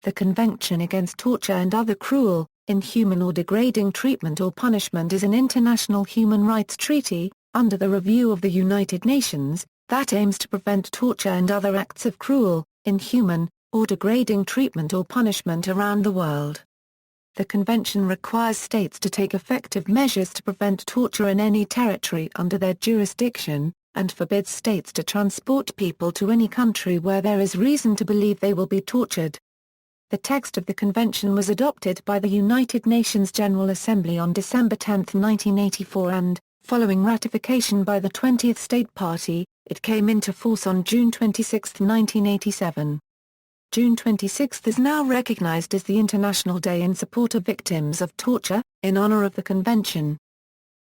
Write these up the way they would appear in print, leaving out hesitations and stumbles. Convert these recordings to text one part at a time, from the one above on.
The Convention Against Torture and Other Cruel, Inhuman or Degrading Treatment or Punishment is an international human rights treaty, under the review of the United Nations, that aims to prevent torture and other acts of cruel, inhuman, or degrading treatment or punishment around the world. The Convention requires states to take effective measures to prevent torture in any territory under their jurisdiction, and forbids states to transport people to any country where there is reason to believe they will be tortured. The text of the Convention was adopted by the United Nations General Assembly on December 10, 1984 and, following ratification by the 20th State Party, it came into force on June 26, 1987. June 26 is now recognized as the International Day in support of victims of torture, in honor of the Convention.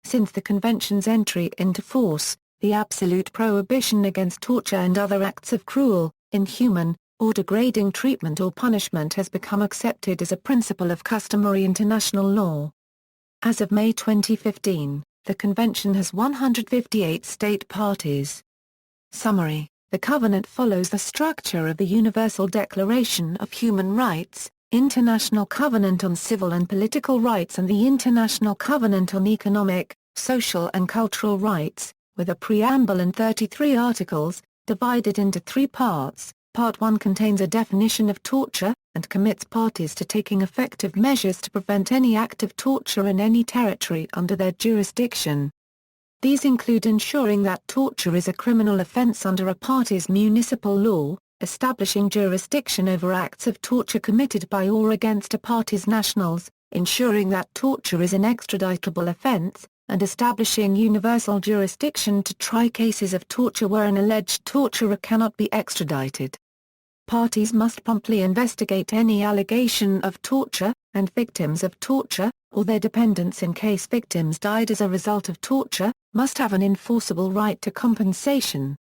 Since the Convention's entry into force, the absolute prohibition against torture and other acts of cruel, inhuman, or degrading treatment or punishment has become accepted as a principle of customary international law. As of May 2015, the Convention has 158 state parties. Summary: the Covenant follows the structure of the Universal Declaration of Human Rights, International Covenant on Civil and Political Rights and the International Covenant on Economic, Social and Cultural Rights, with a preamble and 33 articles, divided into three parts. Part 1 contains a definition of torture, and commits parties to taking effective measures to prevent any act of torture in any territory under their jurisdiction. These include ensuring that torture is a criminal offense under a party's municipal law, establishing jurisdiction over acts of torture committed by or against a party's nationals, ensuring that torture is an extraditable offense, and establishing universal jurisdiction to try cases of torture where an alleged torturer cannot be extradited. Parties must promptly investigate any allegation of torture, and victims of torture, or their dependents in case victims died as a result of torture, must have an enforceable right to compensation.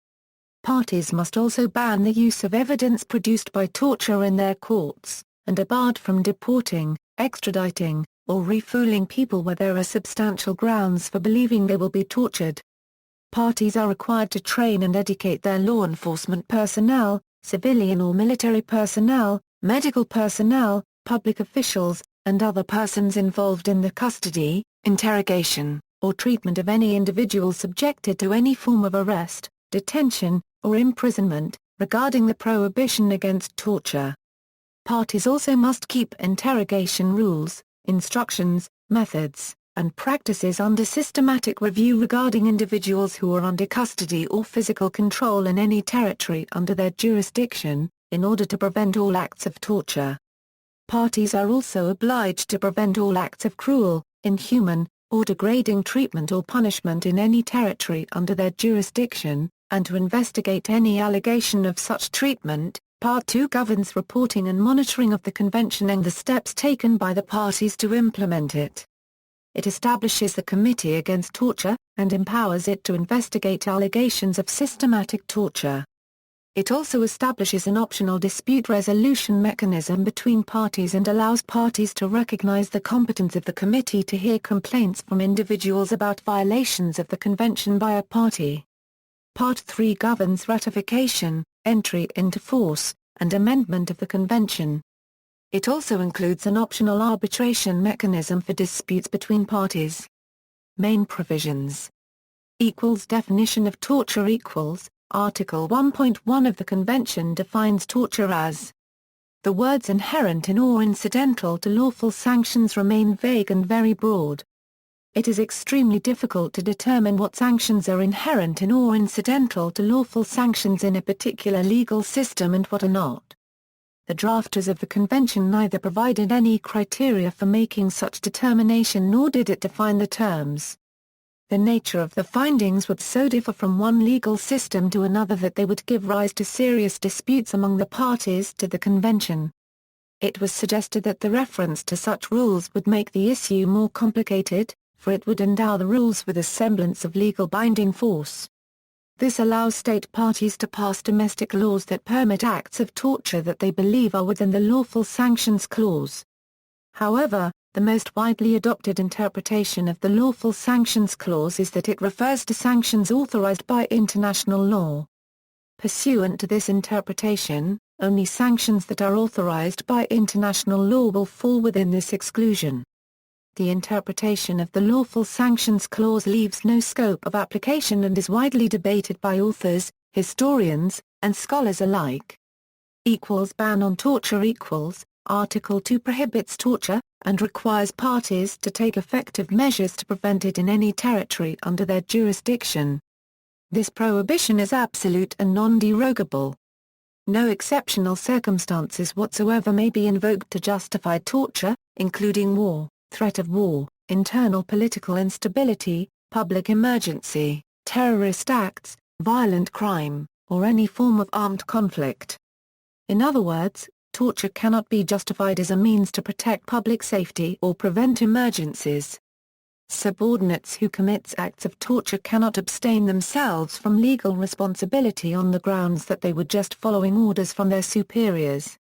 Parties must also ban the use of evidence produced by torture in their courts, and are barred from deporting, extraditing, or refouling people where there are substantial grounds for believing they will be tortured. Parties are required to train and educate their law enforcement personnel, civilian or military personnel, medical personnel, public officials, and other persons involved in the custody, interrogation, or treatment of any individual subjected to any form of arrest, detention, or imprisonment, regarding the prohibition against torture. Parties also must keep interrogation rules, instructions, methods, and practices under systematic review regarding individuals who are under custody or physical control in any territory under their jurisdiction, in order to prevent all acts of torture. Parties are also obliged to prevent all acts of cruel, inhuman, or degrading treatment or punishment in any territory under their jurisdiction, and to investigate any allegation of such treatment. Part 2 governs reporting and monitoring of the Convention and the steps taken by the parties to implement it. It establishes the Committee Against Torture, and empowers it to investigate allegations of systematic torture. It also establishes an optional dispute resolution mechanism between parties and allows parties to recognize the competence of the committee to hear complaints from individuals about violations of the Convention by a party. Part 3 governs ratification, entry into force, and amendment of the Convention. It also includes an optional arbitration mechanism for disputes between parties. Main provisions. Definition of torture equals, Article 1.1 of the Convention defines torture as: the words inherent in or incidental to lawful sanctions remain vague and very broad. It is extremely difficult to determine what sanctions are inherent in or incidental to lawful sanctions in a particular legal system and what are not. The drafters of the Convention neither provided any criteria for making such determination nor did it define the terms. The nature of the findings would so differ from one legal system to another that they would give rise to serious disputes among the parties to the Convention. It was suggested that the reference to such rules would make the issue more complicated, for it would endow the rules with a semblance of legal binding force. This allows state parties to pass domestic laws that permit acts of torture that they believe are within the lawful sanctions clause. However, the most widely adopted interpretation of the lawful sanctions clause is that it refers to sanctions authorized by international law. Pursuant to this interpretation, Only sanctions that are authorized by international law will fall within this exclusion. The interpretation of the lawful sanctions clause leaves no scope of application and is widely debated by authors, historians, and scholars alike. Ban on torture equals, Article 2 prohibits torture, and requires parties to take effective measures to prevent it in any territory under their jurisdiction. This prohibition is absolute and non-derogable. No exceptional circumstances whatsoever may be invoked to justify torture, including war, threat of war, internal political instability, public emergency, terrorist acts, violent crime, or any form of armed conflict. In other words, torture cannot be justified as a means to protect public safety or prevent emergencies. Subordinates who commit acts of torture cannot abstain themselves from legal responsibility on the grounds that they were just following orders from their superiors.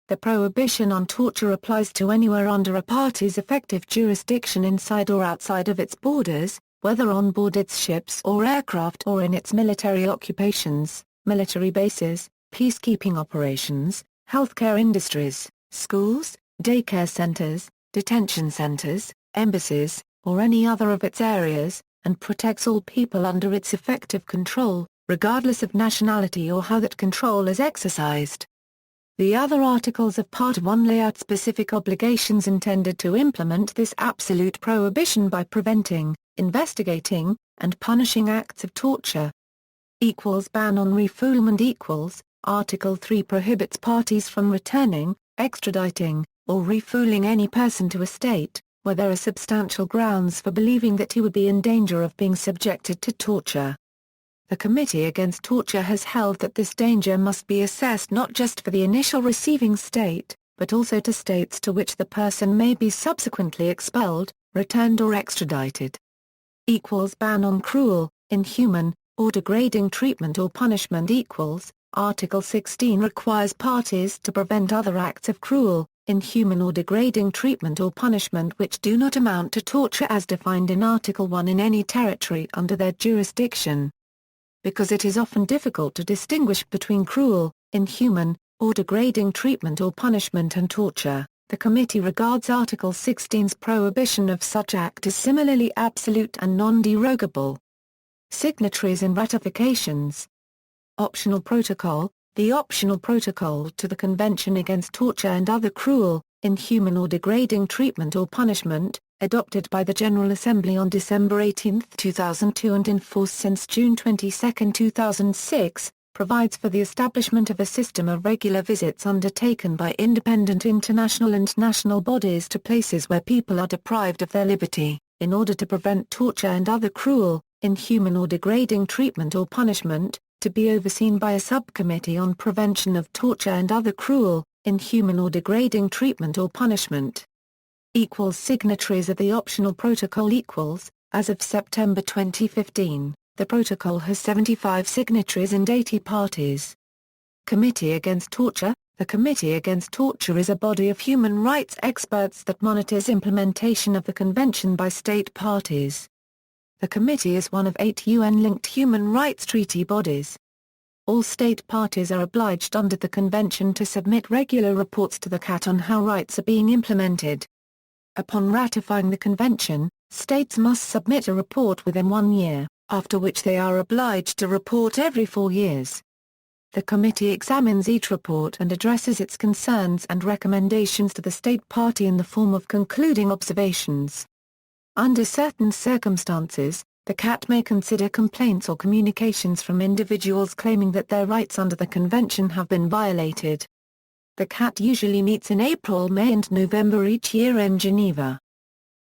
The prohibition on torture applies to anywhere under a party's effective jurisdiction inside or outside of its borders, whether on board its ships or aircraft or in its military occupations, military bases, peacekeeping operations, healthcare industries, schools, daycare centers, detention centers, embassies, or any other of its areas, and protects all people under its effective control, regardless of nationality or how that control is exercised. The other articles of Part 1 lay out specific obligations intended to implement this absolute prohibition by preventing, investigating, and punishing acts of torture. Ban on refoulement Article 3 prohibits parties from returning, extraditing, or refouling any person to a state, where there are substantial grounds for believing that he would be in danger of being subjected to torture. The Committee Against Torture has held that this danger must be assessed not just for the initial receiving state, but also to states to which the person may be subsequently expelled, returned or extradited. Ban on cruel, inhuman, or degrading treatment or punishment Article 16 requires parties to prevent other acts of cruel, inhuman or degrading treatment or punishment which do not amount to torture as defined in Article 1 in any territory under their jurisdiction. Because it is often difficult to distinguish between cruel, inhuman, or degrading treatment or punishment and torture, the committee regards Article 16's prohibition of such act as similarly absolute and non-derogable. Signatories and ratifications. Optional Protocol. The optional protocol to the Convention Against Torture and Other Cruel, Inhuman or Degrading Treatment or Punishment, adopted by the General Assembly on December 18, 2002 and in force since June 22, 2006, provides for the establishment of a system of regular visits undertaken by independent international and national bodies to places where people are deprived of their liberty, in order to prevent torture and other cruel, inhuman or degrading treatment or punishment, to be overseen by a subcommittee on prevention of torture and other cruel, inhuman or degrading treatment or punishment. Signatories of the optional protocol as of September 2015, the protocol has 75 signatories and 80 parties. Committee Against Torture. The Committee Against Torture is a body of human rights experts that monitors implementation of the convention by state parties. The committee is one of 8 UN-linked human rights treaty bodies. All state parties are obliged under the convention to submit regular reports to the CAT on how rights are being implemented. Upon ratifying the convention, states must submit a report within 1 year, after which they are obliged to report every 4 years. The committee examines each report and addresses its concerns and recommendations to the state party in the form of concluding observations. Under certain circumstances, the CAT may consider complaints or communications from individuals claiming that their rights under the convention have been violated. The CAT usually meets in April, May and November each year in Geneva.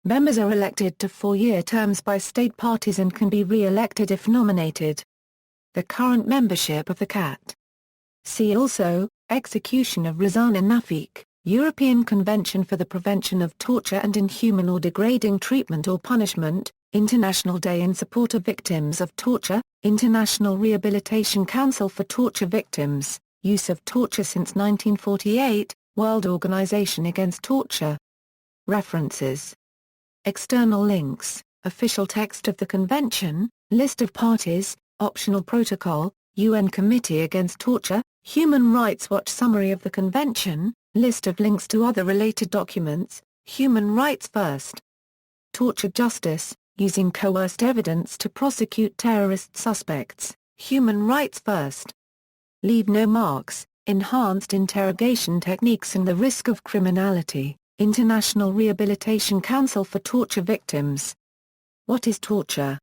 Members are elected to 4-year terms by state parties and can be re-elected if nominated. The current membership of the CAT. See also, Execution of Razana Nafik, European Convention for the Prevention of Torture and Inhuman or Degrading Treatment or Punishment, International Day in Support of Victims of Torture, International Rehabilitation Council for Torture Victims, Use of Torture since 1948, World Organization Against Torture. References. External links, official text of the Convention, list of parties, optional protocol, UN Committee Against Torture, Human Rights Watch Summary of the Convention, List of links to other related documents, Human Rights First. Torture Justice, using coerced evidence to prosecute terrorist suspects, Human Rights First. Leave no marks, enhanced interrogation techniques and the risk of criminality, International Rehabilitation Council for Torture Victims. What is torture?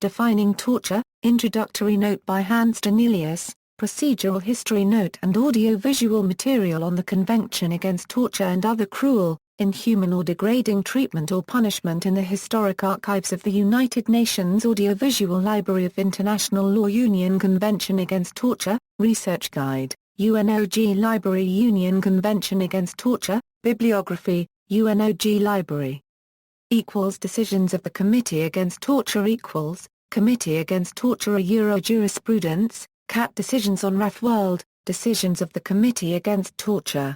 Defining torture, introductory note by Hans Danielius, procedural history note and audio-visual material on the Convention Against Torture and Other Cruel, Inhuman or Degrading Treatment or Punishment in the Historic Archives of the United Nations Audiovisual Library of International Law Union Convention Against Torture, Research Guide, UNOG Library Union Convention Against Torture, Bibliography, UNOG Library. Decisions of the Committee Against Torture Committee Against Torture Euro Jurisprudence, CAT Decisions on RAF World, Decisions of the Committee Against Torture.